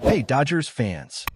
Hey, Dodgers fans,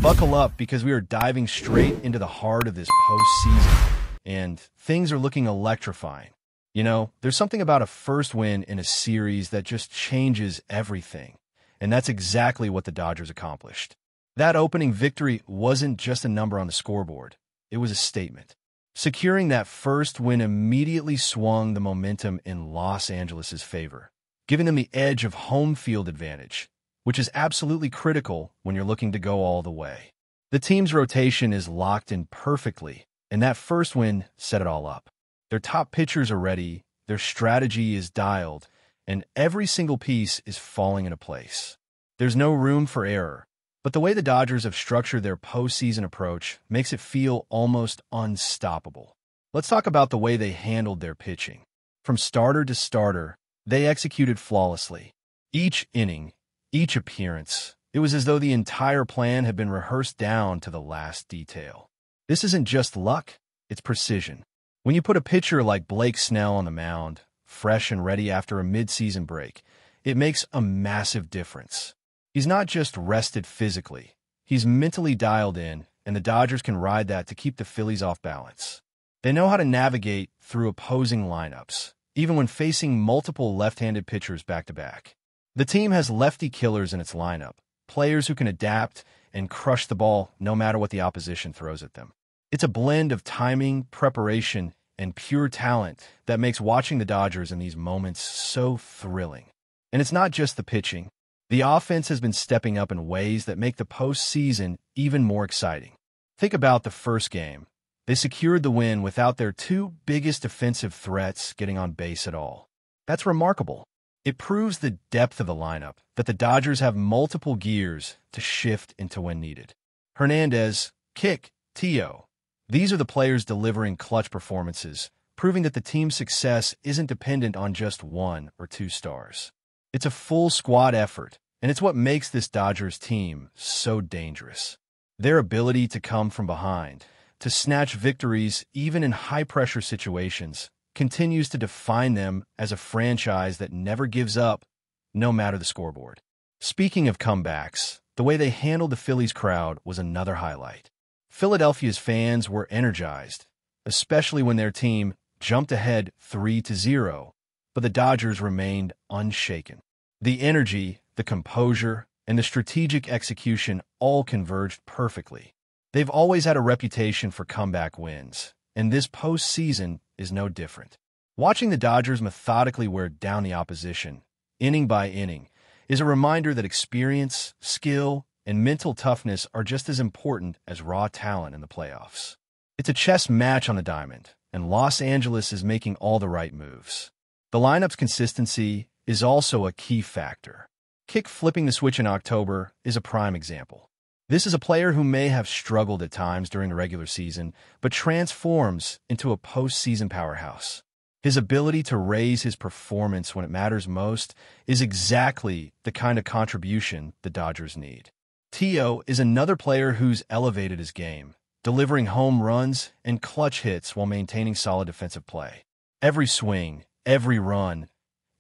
buckle up because we are diving straight into the heart of this postseason, and things are looking electrifying. You know, there's something about a first win in a series that just changes everything, and that's exactly what the Dodgers accomplished. That opening victory wasn't just a number on the scoreboard. It was a statement. Securing that first win immediately swung the momentum in Los Angeles' favor, giving them the edge of home field advantage, which is absolutely critical when you're looking to go all the way. The team's rotation is locked in perfectly, and that first win set it all up. Their top pitchers are ready, their strategy is dialed, and every single piece is falling into place. There's no room for error, but the way the Dodgers have structured their postseason approach makes it feel almost unstoppable. Let's talk about the way they handled their pitching. From starter to starter, they executed flawlessly. Each inning, each appearance, it was as though the entire plan had been rehearsed down to the last detail. This isn't just luck, it's precision. When you put a pitcher like Blake Snell on the mound, fresh and ready after a mid-season break, it makes a massive difference. He's not just rested physically, he's mentally dialed in, and the Dodgers can ride that to keep the Phillies off balance. They know how to navigate through opposing lineups, even when facing multiple left-handed pitchers back-to-back. The team has lefty killers in its lineup, players who can adapt and crush the ball no matter what the opposition throws at them. It's a blend of timing, preparation, and pure talent that makes watching the Dodgers in these moments so thrilling. And it's not just the pitching. The offense has been stepping up in ways that make the postseason even more exciting. Think about the first game. They secured the win without their two biggest defensive threats getting on base at all. That's remarkable. It proves the depth of the lineup, that the Dodgers have multiple gears to shift into when needed. Hernandez, Kick, Tio. These are the players delivering clutch performances, proving that the team's success isn't dependent on just one or two stars. It's a full squad effort, and it's what makes this Dodgers team so dangerous. Their ability to come from behind, to snatch victories even in high-pressure situations, continues to define them as a franchise that never gives up, no matter the scoreboard. Speaking of comebacks, the way they handled the Phillies crowd was another highlight. Philadelphia's fans were energized, especially when their team jumped ahead 3-0, but the Dodgers remained unshaken. The energy, the composure, and the strategic execution all converged perfectly. They've always had a reputation for comeback wins, and this postseason is no different. Watching the Dodgers methodically wear down the opposition, inning by inning, is a reminder that experience, skill, and mental toughness are just as important as raw talent in the playoffs. It's a chess match on the diamond, and Los Angeles is making all the right moves. The lineup's consistency is also a key factor. Kick flipping the switch in October is a prime example. This is a player who may have struggled at times during the regular season, but transforms into a postseason powerhouse. His ability to raise his performance when it matters most is exactly the kind of contribution the Dodgers need. Tio is another player who's elevated his game, delivering home runs and clutch hits while maintaining solid defensive play. Every swing, every run,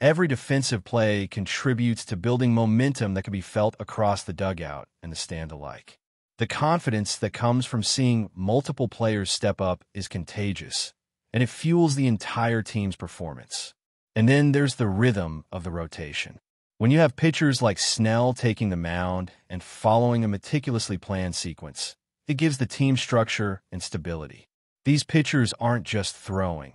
every defensive play contributes to building momentum that can be felt across the dugout and the stand alike. The confidence that comes from seeing multiple players step up is contagious, and it fuels the entire team's performance. And then there's the rhythm of the rotation. When you have pitchers like Snell taking the mound and following a meticulously planned sequence, it gives the team structure and stability. These pitchers aren't just throwing.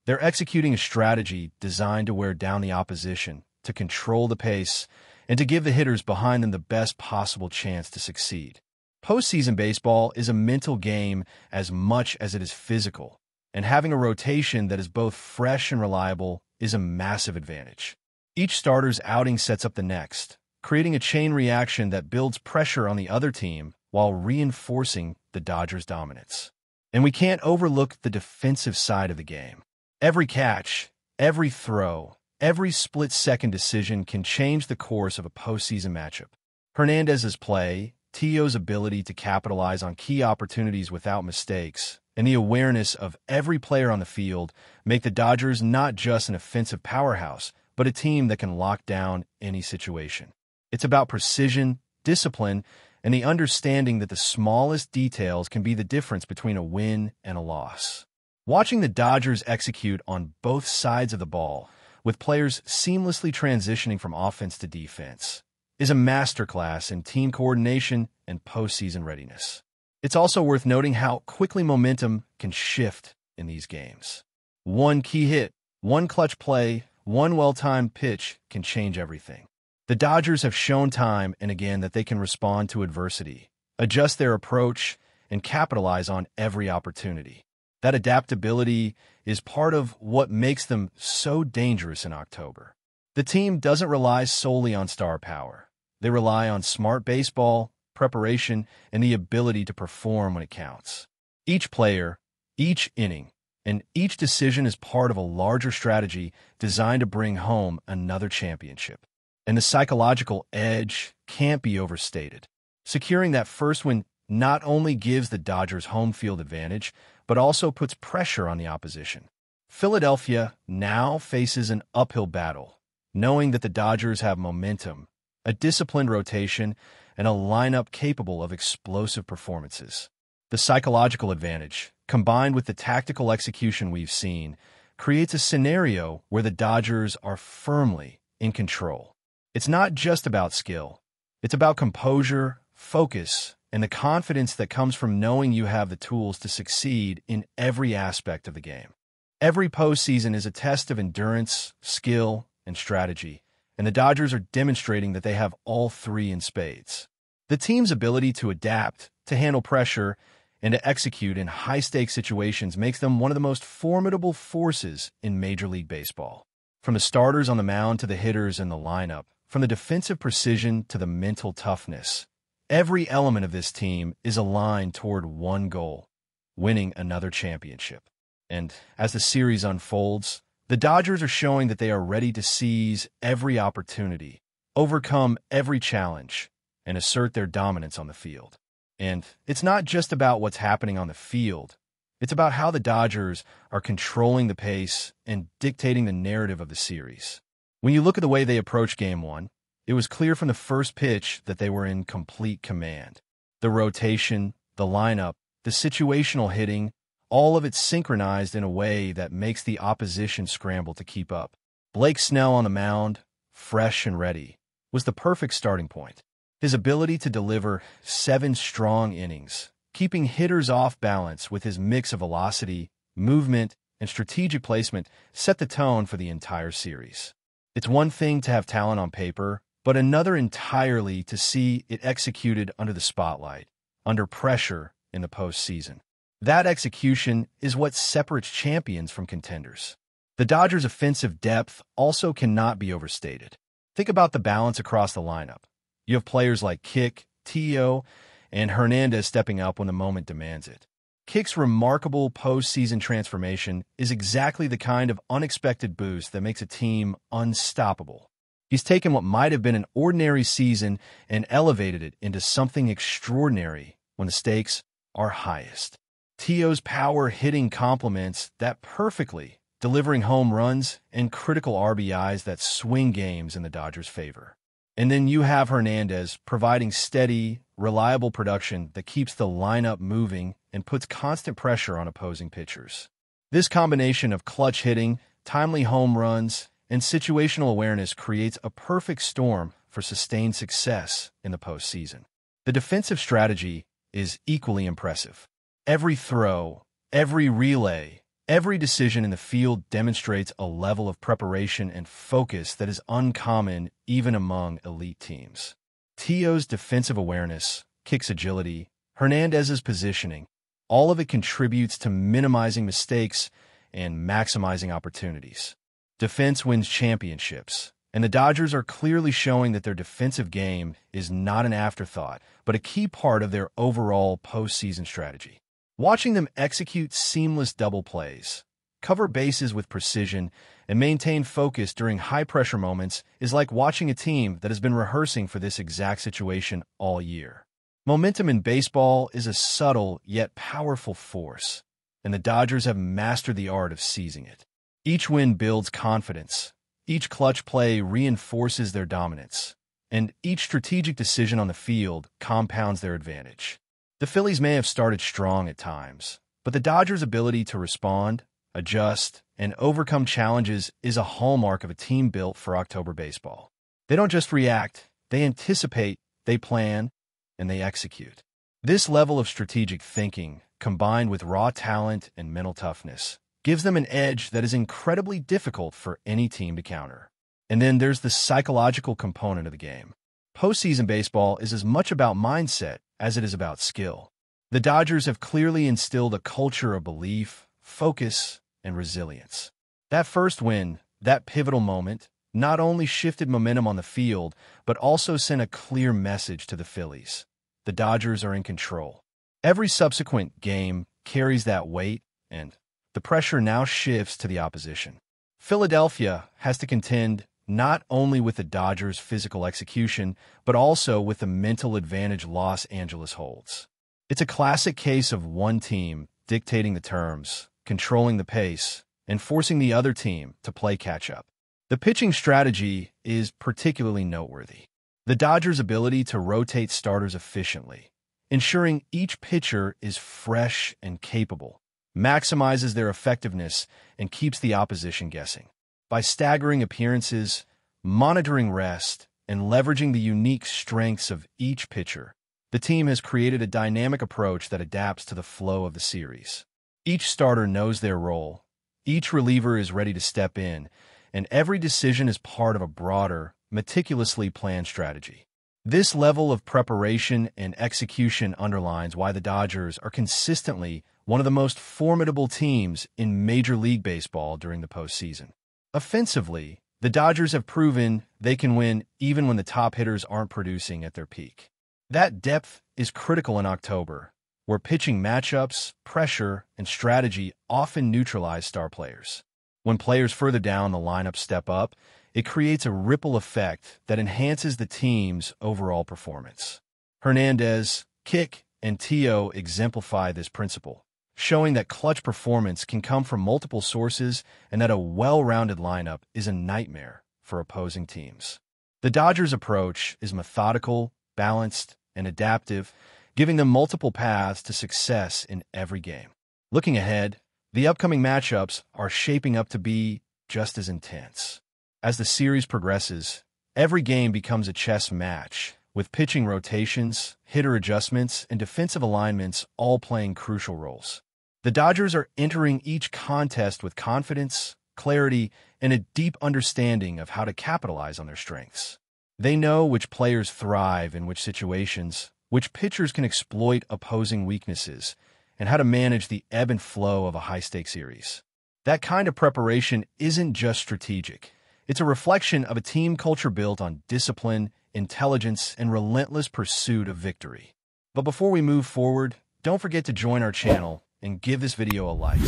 They're executing a strategy designed to wear down the opposition, to control the pace, and to give the hitters behind them the best possible chance to succeed. Postseason baseball is a mental game as much as it is physical, and having a rotation that is both fresh and reliable is a massive advantage. Each starter's outing sets up the next, creating a chain reaction that builds pressure on the other team while reinforcing the Dodgers' dominance. And we can't overlook the defensive side of the game. Every catch, every throw, every split-second decision can change the course of a postseason matchup. Hernandez's play, Tio's ability to capitalize on key opportunities without mistakes, and the awareness of every player on the field make the Dodgers not just an offensive powerhouse, but a team that can lock down any situation. It's about precision, discipline, and the understanding that the smallest details can be the difference between a win and a loss. Watching the Dodgers execute on both sides of the ball, with players seamlessly transitioning from offense to defense, is a masterclass in team coordination and postseason readiness. It's also worth noting how quickly momentum can shift in these games. One key hit, one clutch play, one well-timed pitch can change everything. The Dodgers have shown time and again that they can respond to adversity, adjust their approach, and capitalize on every opportunity. That adaptability is part of what makes them so dangerous in October. The team doesn't rely solely on star power. They rely on smart baseball, preparation, and the ability to perform when it counts. Each player, each inning, and each decision is part of a larger strategy designed to bring home another championship. And the psychological edge can't be overstated. Securing that first win not only gives the Dodgers home field advantage, but also puts pressure on the opposition. Philadelphia now faces an uphill battle, knowing that the Dodgers have momentum, a disciplined rotation, and a lineup capable of explosive performances. The psychological advantage, combined with the tactical execution we've seen, creates a scenario where the Dodgers are firmly in control. It's not just about skill. It's about composure, focus, and the confidence that comes from knowing you have the tools to succeed in every aspect of the game. Every postseason is a test of endurance, skill, and strategy, and the Dodgers are demonstrating that they have all three in spades. The team's ability to adapt, to handle pressure, and to execute in high-stakes situations makes them one of the most formidable forces in Major League Baseball. From the starters on the mound to the hitters in the lineup, from the defensive precision to the mental toughness, every element of this team is aligned toward one goal: winning another championship. And as the series unfolds, the Dodgers are showing that they are ready to seize every opportunity, overcome every challenge, and assert their dominance on the field. And it's not just about what's happening on the field. It's about how the Dodgers are controlling the pace and dictating the narrative of the series. When you look at the way they approached Game 1, it was clear from the first pitch that they were in complete command. The rotation, the lineup, the situational hitting, all of it synchronized in a way that makes the opposition scramble to keep up. Blake Snell on the mound, fresh and ready, was the perfect starting point. His ability to deliver 7 strong innings, keeping hitters off balance with his mix of velocity, movement, and strategic placement, set the tone for the entire series. It's one thing to have talent on paper, but another entirely to see it executed under the spotlight, under pressure in the postseason. That execution is what separates champions from contenders. The Dodgers' offensive depth also cannot be overstated. Think about the balance across the lineup. You have players like Kick, Tio, and Hernandez stepping up when the moment demands it. Kick's remarkable postseason transformation is exactly the kind of unexpected boost that makes a team unstoppable. He's taken what might have been an ordinary season and elevated it into something extraordinary when the stakes are highest. Tio's power hitting complements that perfectly, delivering home runs and critical RBIs that swing games in the Dodgers' favor. And then you have Hernandez providing steady, reliable production that keeps the lineup moving and puts constant pressure on opposing pitchers. This combination of clutch hitting, timely home runs, and situational awareness creates a perfect storm for sustained success in the postseason. The defensive strategy is equally impressive. Every throw, every relay, every decision in the field demonstrates a level of preparation and focus that is uncommon even among elite teams. Tio's defensive awareness, Kick's agility, Hernandez's positioning, all of it contributes to minimizing mistakes and maximizing opportunities. Defense wins championships, and the Dodgers are clearly showing that their defensive game is not an afterthought, but a key part of their overall postseason strategy. Watching them execute seamless double plays, cover bases with precision, and maintain focus during high-pressure moments is like watching a team that has been rehearsing for this exact situation all year. Momentum in baseball is a subtle yet powerful force, and the Dodgers have mastered the art of seizing it. Each win builds confidence. Each clutch play reinforces their dominance, and each strategic decision on the field compounds their advantage. The Phillies may have started strong at times, but the Dodgers' ability to respond, adjust, and overcome challenges is a hallmark of a team built for October baseball. They don't just react, they anticipate, they plan, and they execute. This level of strategic thinking, combined with raw talent and mental toughness, gives them an edge that is incredibly difficult for any team to counter. And then there's the psychological component of the game. Postseason baseball is as much about mindset as it is about skill. The Dodgers have clearly instilled a culture of belief, focus, and resilience. That first win, that pivotal moment, not only shifted momentum on the field, but also sent a clear message to the Phillies. The Dodgers are in control. Every subsequent game carries that weight, and the pressure now shifts to the opposition. Philadelphia has to contend not only with the Dodgers' physical execution, but also with the mental advantage Los Angeles holds. It's a classic case of one team dictating the terms, controlling the pace, and forcing the other team to play catch-up. The pitching strategy is particularly noteworthy. The Dodgers' ability to rotate starters efficiently, ensuring each pitcher is fresh and capable, maximizes their effectiveness and keeps the opposition guessing. By staggering appearances, monitoring rest, and leveraging the unique strengths of each pitcher, the team has created a dynamic approach that adapts to the flow of the series. Each starter knows their role, each reliever is ready to step in, and every decision is part of a broader, meticulously planned strategy. This level of preparation and execution underlines why the Dodgers are consistently one of the most formidable teams in Major League Baseball during the postseason. Offensively, the Dodgers have proven they can win even when the top hitters aren't producing at their peak. That depth is critical in October, where pitching matchups, pressure, and strategy often neutralize star players. When players further down the lineup step up, it creates a ripple effect that enhances the team's overall performance. Hernandez, Kick, and Tio exemplify this principle, showing that clutch performance can come from multiple sources and that a well-rounded lineup is a nightmare for opposing teams. The Dodgers' approach is methodical, balanced, and adaptive, giving them multiple paths to success in every game. Looking ahead, the upcoming matchups are shaping up to be just as intense. As the series progresses, every game becomes a chess match, with pitching rotations, hitter adjustments, and defensive alignments all playing crucial roles. The Dodgers are entering each contest with confidence, clarity, and a deep understanding of how to capitalize on their strengths. They know which players thrive in which situations, which pitchers can exploit opposing weaknesses, and how to manage the ebb and flow of a high-stakes series. That kind of preparation isn't just strategic. It's a reflection of a team culture built on discipline, intelligence, and relentless pursuit of victory. But before we move forward, don't forget to join our channel and give this video a like.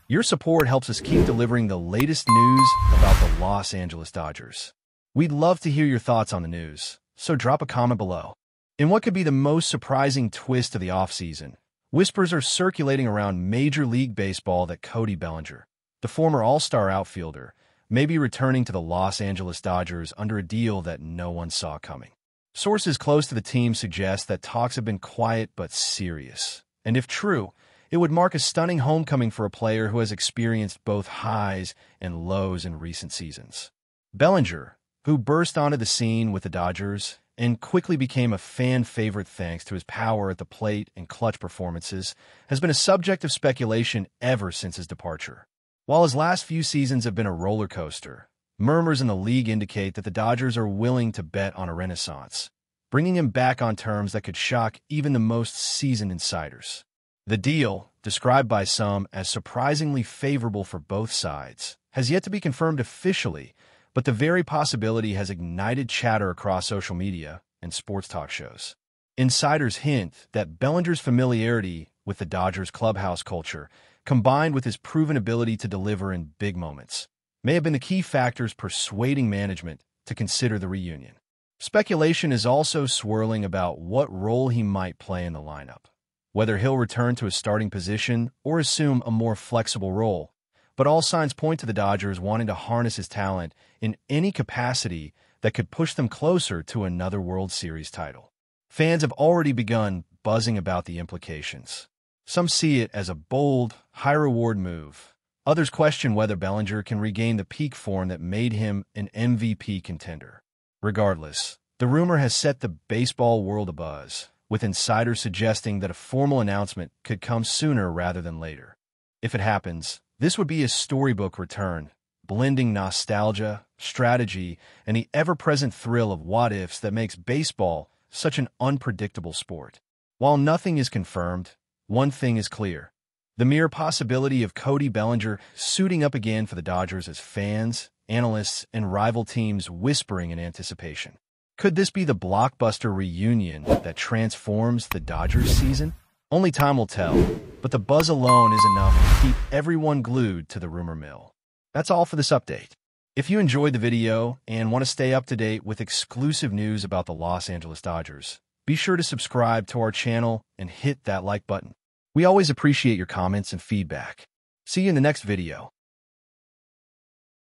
Your support helps us keep delivering the latest news about the Los Angeles Dodgers. We'd love to hear your thoughts on the news, so drop a comment below. In what could be the most surprising twist of the offseason, whispers are circulating around Major League Baseball that CODY Bellinger, the former All-Star outfielder, may be returning to the Los Angeles Dodgers under a deal that no one saw coming. Sources close to the team suggest that talks have been quiet but serious, and if true, it would mark a stunning homecoming for a player who has experienced both highs and lows in recent seasons. Bellinger, who burst onto the scene with the Dodgers and quickly became a fan favorite thanks to his power at the plate and clutch performances, has been a subject of speculation ever since his departure. While his last few seasons have been a roller coaster, murmurs in the league indicate that the Dodgers are willing to bet on a renaissance, bringing him back on terms that could shock even the most seasoned insiders. The deal, described by some as surprisingly favorable for both sides, has yet to be confirmed officially, but the very possibility has ignited chatter across social media and sports talk shows. Insiders hint that Bellinger's familiarity with the Dodgers' clubhouse culture, combined with his proven ability to deliver in big moments, may have been the key factors persuading management to consider the reunion. Speculation is also swirling about what role he might play in the lineup, whether he'll return to his starting position or assume a more flexible role, but all signs point to the Dodgers wanting to harness his talent in any capacity that could push them closer to another World Series title. Fans have already begun buzzing about the implications. Some see it as a bold, high-reward move. Others question whether Bellinger can regain the peak form that made him an MVP contender. Regardless, the rumor has set the baseball world abuzz, with insiders suggesting that a formal announcement could come sooner rather than later. If it happens, this would be a storybook return, blending nostalgia, strategy, and the ever-present thrill of what-ifs that makes baseball such an unpredictable sport. While nothing is confirmed, one thing is clear. The mere possibility of CODY Bellinger suiting up again for the Dodgers as fans, analysts, and rival teams whispering in anticipation. Could this be the blockbuster reunion that transforms the Dodgers season? Only time will tell, but the buzz alone is enough to keep everyone glued to the rumor mill. That's all for this update. If you enjoyed the video and want to stay up to date with exclusive news about the Los Angeles Dodgers, be sure to subscribe to our channel and hit that like button. We always appreciate your comments and feedback. See you in the next video.